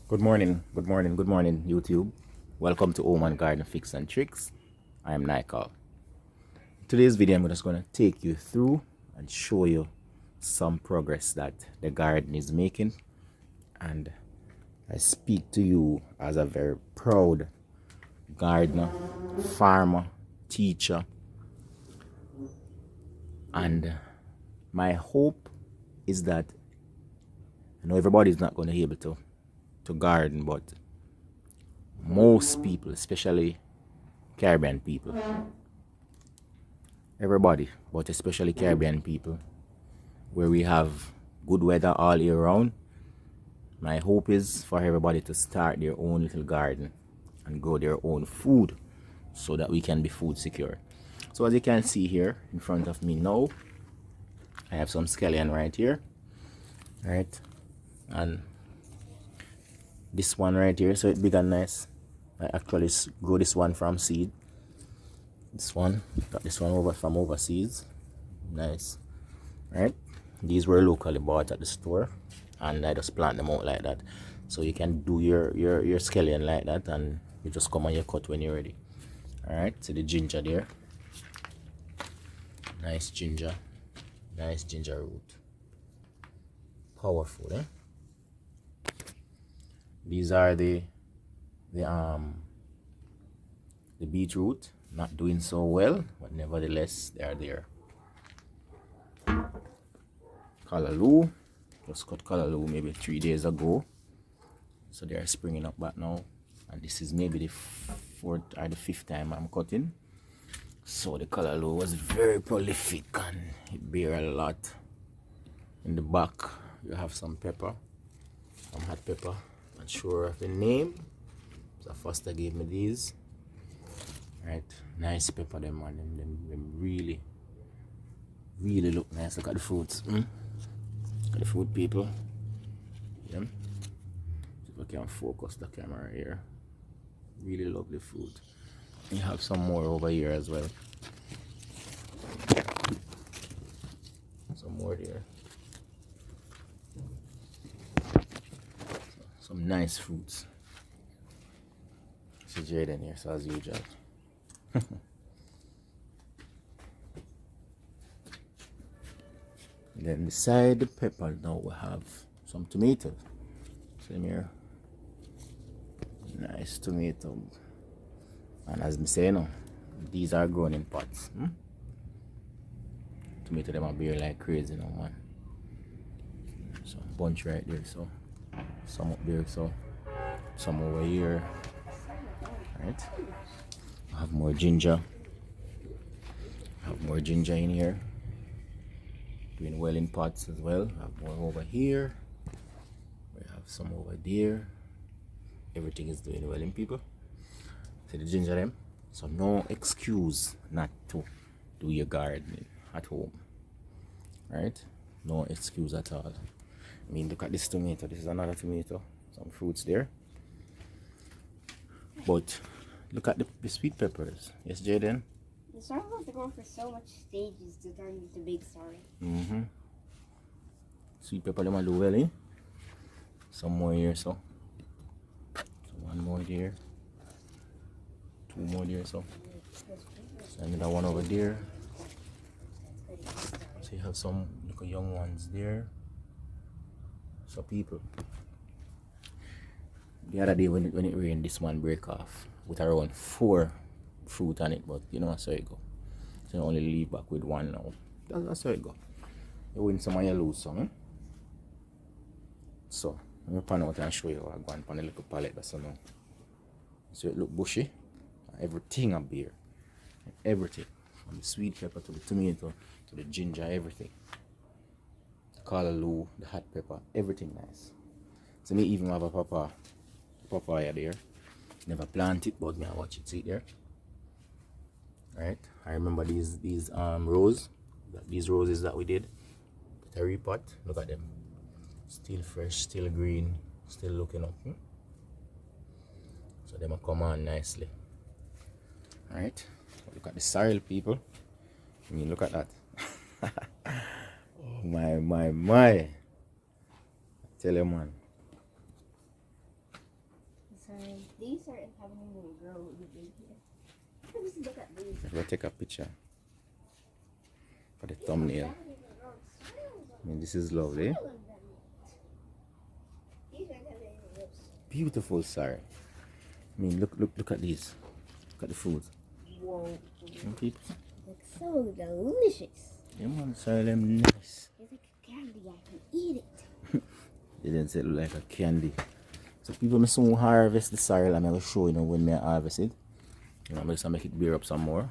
Good morning, good morning, YouTube. Welcome to Home and Garden Fix and Tricks. I am Nikal. Today's video, I'm just going to take you through and show you some progress that the garden is making. And I speak to you as a very proud gardener, farmer, teacher. And my hope is that I know everybody's not going to be able to garden, but most people, especially Caribbean people, everybody, but especially Caribbean people, where we have good weather all year round, my hope is for everybody to start their own little garden and grow their own food so that we can be food secure. So as you can see here in front of me now, I have some scallion right here, right? And this one right here, so it's big and nice. I actually grow this one from seed. This one, got this one over from overseas. Nice, right? These were locally bought at the store, and I just plant them out like that. So you can do your scallion like that, and you just come and you cut when you're ready. All right, so the ginger there, nice ginger root, powerful, eh? These are the beetroot, not doing so well, but nevertheless they are there. Callaloo, just cut callaloo maybe 3 days ago, so they are springing up back now, and this is maybe the 4th or the 5th time I'm cutting. So the callaloo was very prolific and it bear a lot. In the back you have some pepper, some hot pepper, not sure of the name, so Foster gave me these. Right, nice pepper them, man. Them really look nice. Look at the fruits. Look at the fruit, people. Yeah. See if I can focus the camera here. Really lovely fruit. You have some more over here as well. Some more there. Some nice fruits. See Jaden here, so as usual. Then beside the pepper now we have some tomatoes. Same here. Nice tomato. And as me say now, these are grown in pots. Tomato them are bear like crazy now, man. Some bunch right there, so some up there, so some over here. Right. I have more ginger. In here. Doing well in pots as well. I have more over here. We have some over there. Everything is doing well in, people. See the ginger them? So no excuse not to do your gardening at home. Right? No excuse at all. I mean, look at this tomato. This is another tomato. Some fruits there. But look at the sweet peppers. Yes, Jaden? The sorrel have to go for so much stages to turn into big sorry. Sweet pepper them do well, eh? Some more here, so one more there. 2 more there, so another one over there. So you have some little young ones there. So people, the other day when it rained, this one break off with around 4 fruit on it, but you know that's how it go. So you only leave back with 1 now. That's how it go. You win some and you lose some, eh? So let me pan out and show you how I go and pan a little palette that's now. So it look bushy. Everything up here. Everything. From the sweet pepper to the tomato to the ginger, everything. The callaloo, the hot pepper, everything nice. So me even have a papaya there. Never plant it, but me I watch it see it there. Right? I remember these these roses that we did. The repot. Look at them. Still fresh, still green, still looking up. So they will come on nicely. Alright, look at the sorrel, people. I mean, look at that. Oh my. I tell you, man. We'll take a picture for the thumbnail. I mean, this is lovely. Beautiful, sorry. I mean, look at these. Look at the food. Whoa. People. Looks so delicious. Yeah, man, sorry, them nice. It's like a candy. I can eat it. It didn't say it look like a candy. So people may soon harvest the sorrel. I'm going to show you know when I harvest it. You know, I'm just going to make it bear up some more.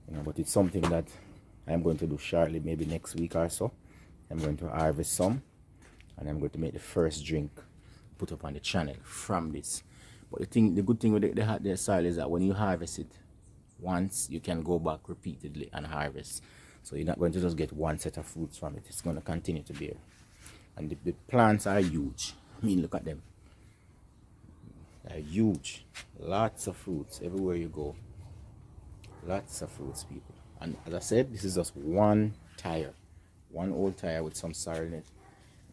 You know, but it's something that I'm going to do shortly, maybe next week or so. I'm going to harvest some, and I'm going to make the first drink put up on the channel from this. But the good thing with the soil is that when you harvest it once, you can go back repeatedly and harvest. So you're not going to just get one set of fruits from it. It's going to continue to bear. And the plants are huge. I mean, look at them. They're huge. Lots of fruits everywhere you go. Lots of fruits, people. And as I said, this is just one tire. One old tire with some sorrel in it.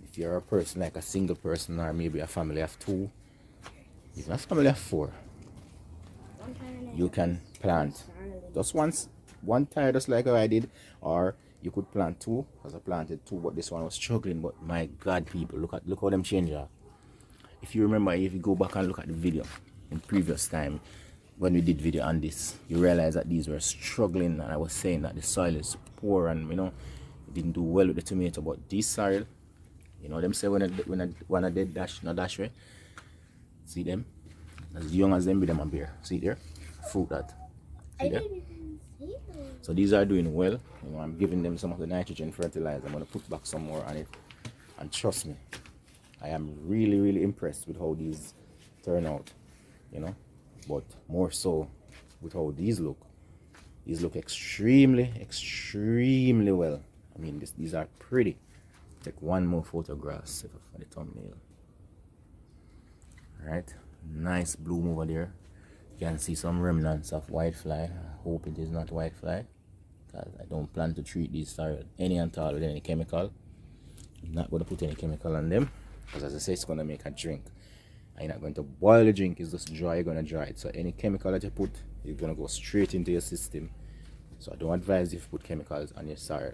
If you're a person like a single person, or maybe a family of 2, even a family of 4, you can plant just one tire, just like how I did, or you could plant 2, because I planted 2, but this one was struggling. But my God, people, look how them change are. If you remember, if you go back and look at the video in previous time when we did video on this, you realize that these were struggling, and I was saying that the soil is poor, and you know, it didn't do well with the tomato. But this soil, you know them say when I did dash, no dash way. See them? As young as them be them a bear. See there? Fruit that. See there? So these are doing well. You know, I'm giving them some of the nitrogen fertilizer. I'm gonna put back some more on it. And trust me, I am really, really impressed with how these turn out. You know? But more so with how these look. These look extremely, extremely well. I mean, these are pretty. Take one more photograph for the thumbnail. Alright, nice bloom over there. You can see some remnants of whitefly. I hope it is not whitefly, because I don't plan to treat these soil any and all with any chemical. I'm not going to put any chemical on them, because as I say, it's going to make a drink. And you're not going to boil the drink, it's just dry, you're going to dry it. So any chemical that you put, it's going to go straight into your system. So I don't advise you to put chemicals on your soil.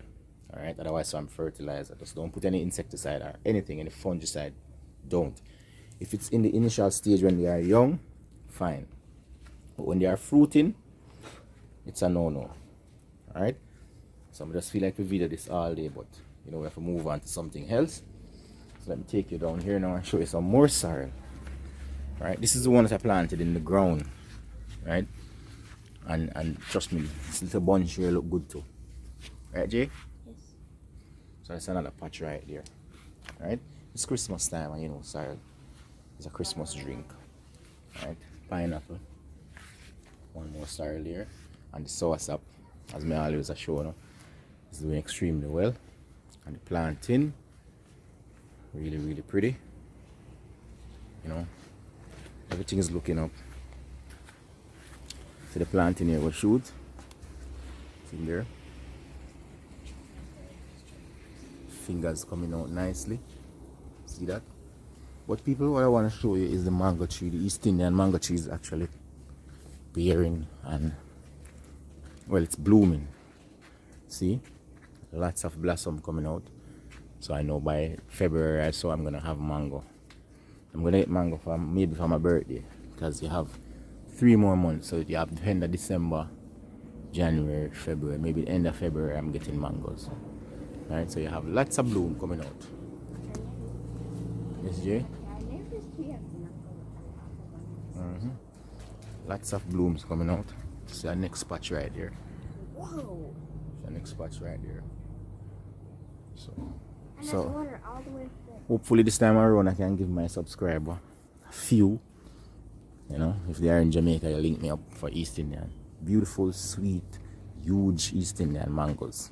Alright, otherwise some fertilizer. Just don't put any insecticide or anything, any fungicide. Don't. If it's in the initial stage when they are young, fine. But when they are fruiting, it's a no-no. Alright? So I just feel like we video this all day, but you know, we have to move on to something else. So let me take you down here now and show you some more sorrel. Alright, this is the one that I planted in the ground. Right? And trust me, this little bunch here look good too. Right, Jay? Yes. So that's another patch right there. Alright? It's Christmas time, and you know, sorrel is a Christmas drink. Alright? Pineapple. One more sorrel there. And the soursop, as me always show you, is doing extremely well. And the planting, really, really pretty. You know, everything is looking up. So the planting here will shoot. See there. Fingers coming out nicely. See that? But people, what I want to show you is the mango tree. The East Indian mango tree is actually bearing, and well, it's blooming. See, lots of blossom coming out. So I know by February or so I'm gonna have mango. I'm gonna get mango maybe for my birthday, because you have 3 more months. So you have the end of December, January, February, maybe the end of February I'm getting mangoes. Right, so you have lots of bloom coming out. Yes, Jay? Lots of blooms coming out. See our next patch right there. Whoa. The next patch right there. And So there's water all the way there. hopefully this time around I can give my subscriber a few. You know, if they are in Jamaica, you link me up for East Indian. Beautiful, sweet, huge East Indian mangoes.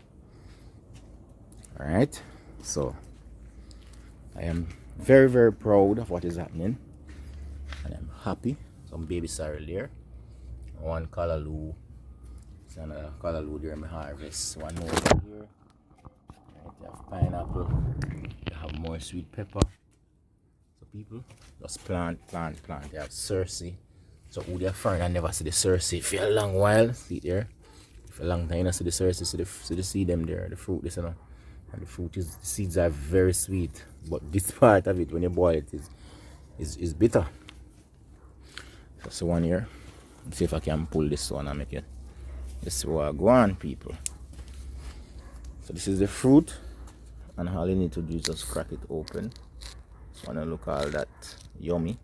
Alright, so I am very, very proud of what is happening, and I'm happy. Some baby sorrel there, one callaloo, there's another callaloo there in my harvest, one more over here. Right, you have pineapple, you have more sweet pepper. So people just plant. You have Cerosee. So who they are foreign and never see the Cerosee for a long while, see there. A long time, you know, see the Cerosee, see the seed them there, the fruit, this, you know. And the fruit is, the seeds are very sweet. But this part of it, when you boil it, is bitter. That's the one here. Let's see if I can pull this one and make it. Let's see what I go on, people. So this is the fruit. And all you need to do is just crack it open. Wanna look all that yummy.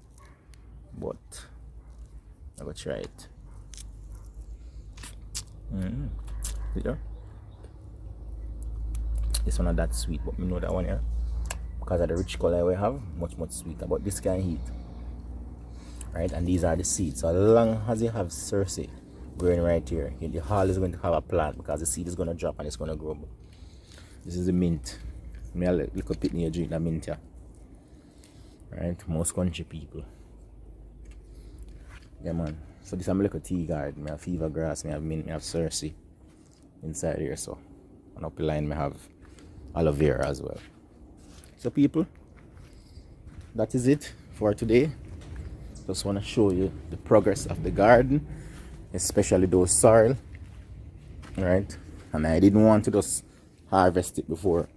But I'm gonna try it. See this one not that sweet, but me know that one here. Because of the rich color we have, much sweeter. But this can heat. Right, and these are the seeds. So as long as you have Cerosee growing right here, the hull is going to have a plant because the seed is going to drop and it's going to grow. This is the mint. Me a little bit near drink the mint here. Right, most country people. Yeah, man. So this is my little tea garden. I have fever grass, I have mint, I have Cerosee inside here. So and up the line, I have aloe vera as well. So people, that is it for today. Just want to show you the progress of the garden, especially those soil, right? And I didn't want to just harvest it before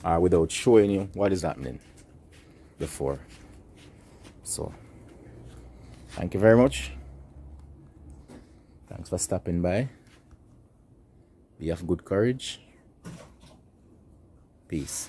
or without showing you what is happening before. So thank you very much. Thanks for stopping by. Be of good courage. Peace.